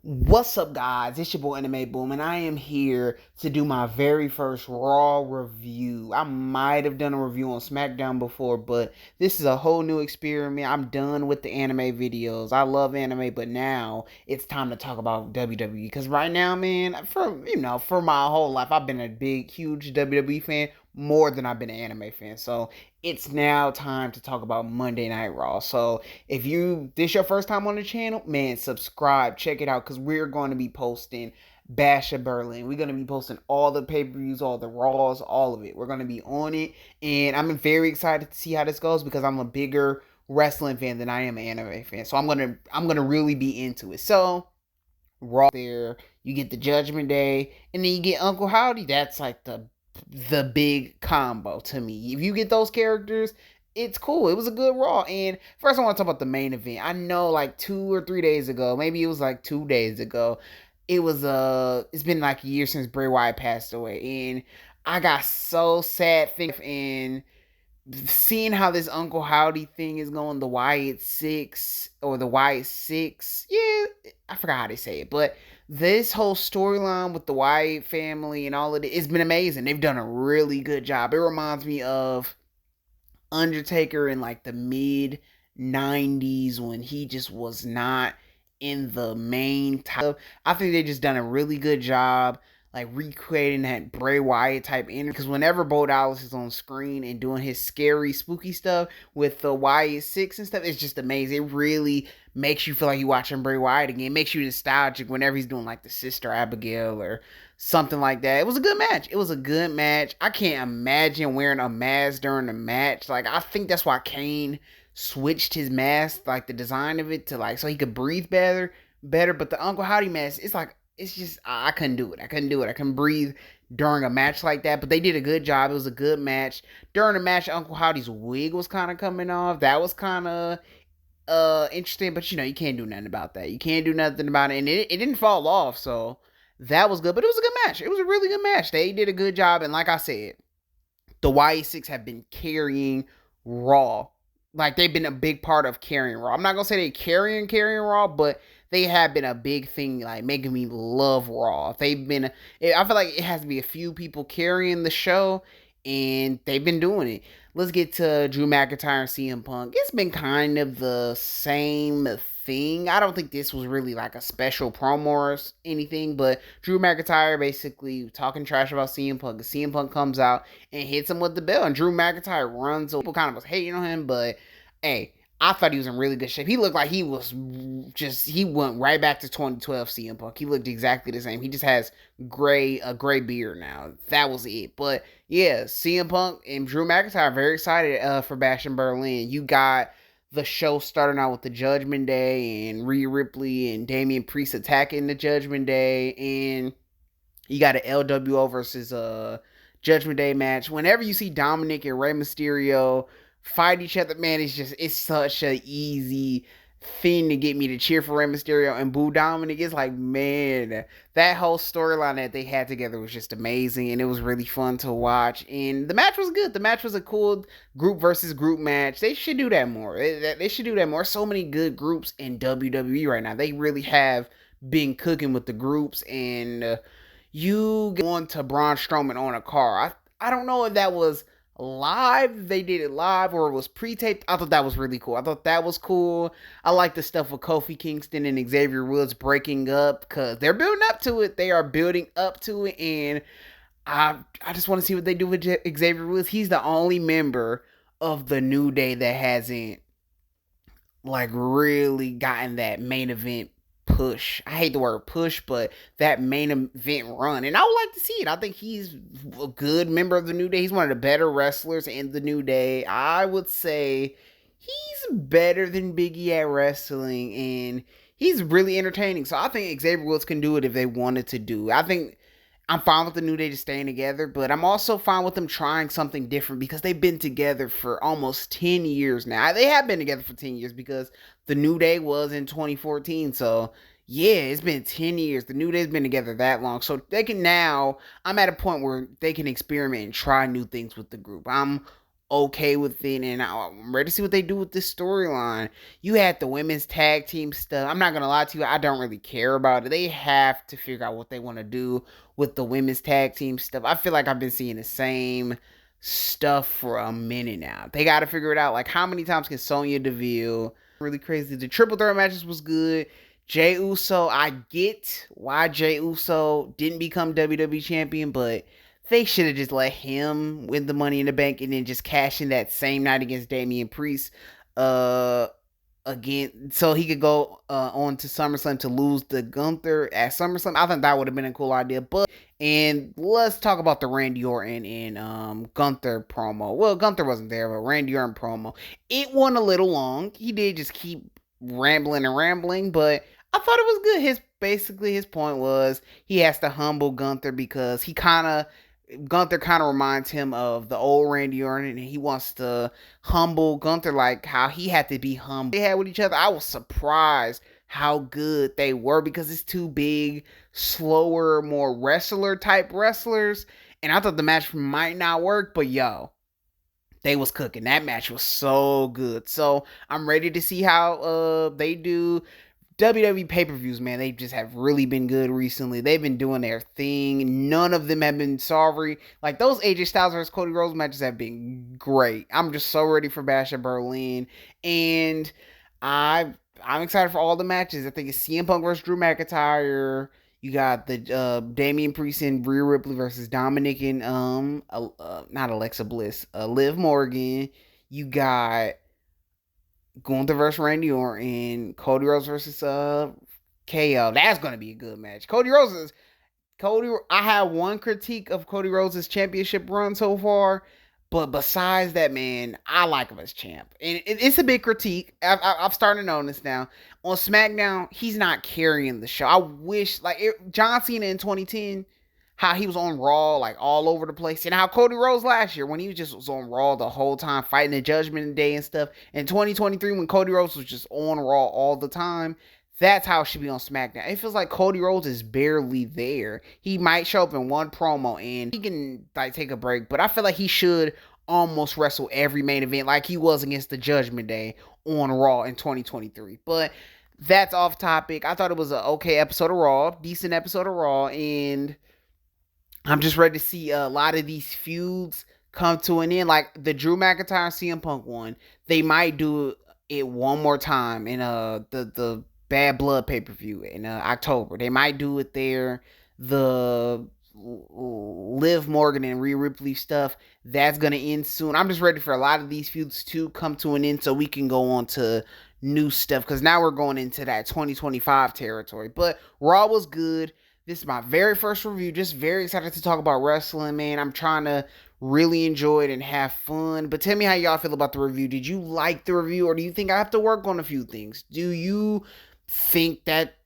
What's up, guys? It's your boy Anime Boom, and I am here to do my very first Raw review. I might have done a review on SmackDown before, but this is a whole new experiment. I'm done with the anime videos. I love anime, but now it's time to talk about WWE. Because right now, man, for my whole life, I've been a big, huge WWE fan more than I've been an anime fan. So it's now time to talk about Monday Night Raw. So if this your first time on the channel, man, subscribe, check it out, because we're going to be posting Bash of Berlin. We're going to be posting all the pay-per-views, all the Raws, all of it. We're going to be on it, and I'm very excited to see how this goes because I'm a bigger wrestling fan than I am an anime fan. So I'm gonna really be into it. So Raw there, you get the Judgment Day, and then you get Uncle Howdy. That's like the big combo to me. If you get those characters, it's cool. It was a good Raw. And first, I want to talk about the main event. I know, like 2 or 3 days ago, maybe it was like 2 days ago. It's been like a year since Bray Wyatt passed away, and I got so sad thinking and seeing how this Uncle Howdy thing is going, the Wyatt Six or the Wyatt Six. Yeah, I forgot how they say it, but this whole storyline with the Wyatt family and all of it, it's been amazing. They've done a really good job. It reminds me of Undertaker in like the mid 90s when he just was not in the main type. I think they just done a really good job like recreating that Bray Wyatt type energy, because whenever Bo Dallas is on screen and doing his scary spooky stuff with the Wyatt Six and stuff, it's just amazing. It really makes you feel like you're watching Bray Wyatt again. It makes you nostalgic whenever he's doing like the Sister Abigail or something like that. It was a good match. It was a good match. I can't imagine wearing a mask during the match. Like, I think that's why Kane switched his mask, like the design of it, to like so he could breathe better. But the Uncle Howdy mask, it's just I couldn't do it. I couldn't breathe during a match like that. But they did a good job. It was a good match. During the match, Uncle Howdy's wig was kind of coming off. That was kind of interesting, but you can't do nothing about that. You can't do nothing about it, and it didn't fall off. So that was good. But it was a good match. It was a really good match. They did a good job, and like I said, the YA6 have been carrying Raw. Like, they've been a big part of carrying Raw. I'm not gonna say they carrying Raw, but they have been a big thing, like making me love Raw. I feel like it has to be a few people carrying the show, and they've been doing it. Let's get to Drew McIntyre and CM Punk. It's been kind of the same thing. I don't think this was really like a special promo or anything, but Drew McIntyre basically talking trash about CM Punk. CM Punk comes out and hits him with the bell, and Drew McIntyre runs. People kind of was hating on him, but hey, I thought he was in really good shape. He looked like he went right back to 2012 CM Punk. He looked exactly the same. He just has a gray beard now. That was it. But yeah, CM Punk and Drew McIntyre, very excited for Bash in Berlin. You got the show starting out with the Judgment Day and Rhea Ripley and Damian Priest attacking the Judgment Day, and you got an LWO versus Judgment Day match. Whenever you see Dominic and Rey Mysterio fight each other, man, it's such a easy thing to get me to cheer for Rey Mysterio and boo Dominic. It's like, man, that whole storyline that they had together was just amazing, and it was really fun to watch. And the match was good. The match was a cool group versus group match. They should do that more. They should do that more. So many good groups in WWE right now. They really have been cooking with the groups, and you going to Braun Strowman on a car. I don't know if that was live, they did it live, or it was pre-taped. I thought that was really cool. I like the stuff with Kofi Kingston and Xavier Woods breaking up, because they're building up to it. They are building up to it, and I just want to see what they do with Xavier Woods. He's the only member of the New Day that hasn't like really gotten that main event push. I hate the word push, but that main event run. And I would like to see it. I think he's a good member of the New Day. He's one of the better wrestlers in the New Day. I would say he's better than Big E at wrestling, and he's really entertaining. So I think Xavier Woods can do it if they wanted to do. I think I'm fine with the New Day just staying together, but I'm also fine with them trying something different, because they've been together for almost 10 years now. They have been together for 10 years, because the New Day was in 2014. So yeah, it's been 10 years. The New Day's been together that long. So I'm at a point where they can experiment and try new things with the group. I'm okay with it, and I'm ready to see what they do with this storyline. You had the women's tag team stuff. I'm not gonna lie to you, I don't really care about it. They have to figure out what they want to do with the women's tag team stuff. I feel like I've been seeing the same stuff for a minute now. They got to figure it out. Like, how many times can Sonya Deville? Really crazy. The triple threat matches was good. Jey Uso, I get why Jey Uso didn't become WWE champion, but they should have just let him win the Money in the Bank and then just cash in that same night against Damian Priest. Uh, again, so he could go on to SummerSlam to lose the Gunther at SummerSlam. I think that would have been a cool idea. But and let's talk about the Randy Orton and Gunther promo. Well, Gunther wasn't there, but Randy Orton promo. It went a little long. He did just keep rambling and rambling, but I thought it was good. His point was he has to humble Gunther because Gunther kind of reminds him of the old Randy Orton, and he wants to humble Gunther like how he had to be humble. They had with each other. I was surprised how good they were because it's two big, slower, more wrestler type wrestlers, and I thought the match might not work, but yo, they was cooking. That match was so good. So I'm ready to see how they do. WWE pay-per-views, man, they just have really been good recently. They've been doing their thing. None of them have been sorry. Like, those AJ Styles versus Cody Rhodes matches have been great. I'm just so ready for Bash at Berlin. And I'm excited for all the matches. I think it's CM Punk versus Drew McIntyre. You got the Damian Priest and Rhea Ripley versus Dominic and not Alexa Bliss, Liv Morgan. You got Gunther versus Randy Orton, Cody Rhodes versus KO. That's gonna be a good match. I had one critique of Cody Rhodes' championship run so far, but besides that, man, I like him as champ, and it's a big critique. I've started to notice now. On SmackDown, he's not carrying the show. I wish, like John Cena in 2010, how he was on Raw like all over the place, and how Cody Rhodes last year when he was on Raw the whole time fighting the Judgment Day and stuff. In 2023 when Cody Rhodes was just on Raw all the time, that's how it should be on SmackDown. It feels like Cody Rhodes is barely there. He might show up in one promo and he can like take a break, but I feel like he should almost wrestle every main event like he was against the Judgment Day on Raw in 2023. But that's off topic. I thought it was an okay episode of Raw, decent episode of Raw, and I'm just ready to see a lot of these feuds come to an end. Like the Drew McIntyre CM Punk one, they might do it one more time in the Bad Blood pay-per-view in October. They might do it there. The Liv Morgan and Rhea Ripley stuff, that's gonna end soon. I'm just ready for a lot of these feuds to come to an end so we can go on to new stuff, because now we're going into that 2025 territory. But Raw was good. This is my very first review. Just very excited to talk about wrestling, man. I'm trying to really enjoy it and have fun. But tell me how y'all feel about the review. Did you like the review, or do you think I have to work on a few things? Do you think that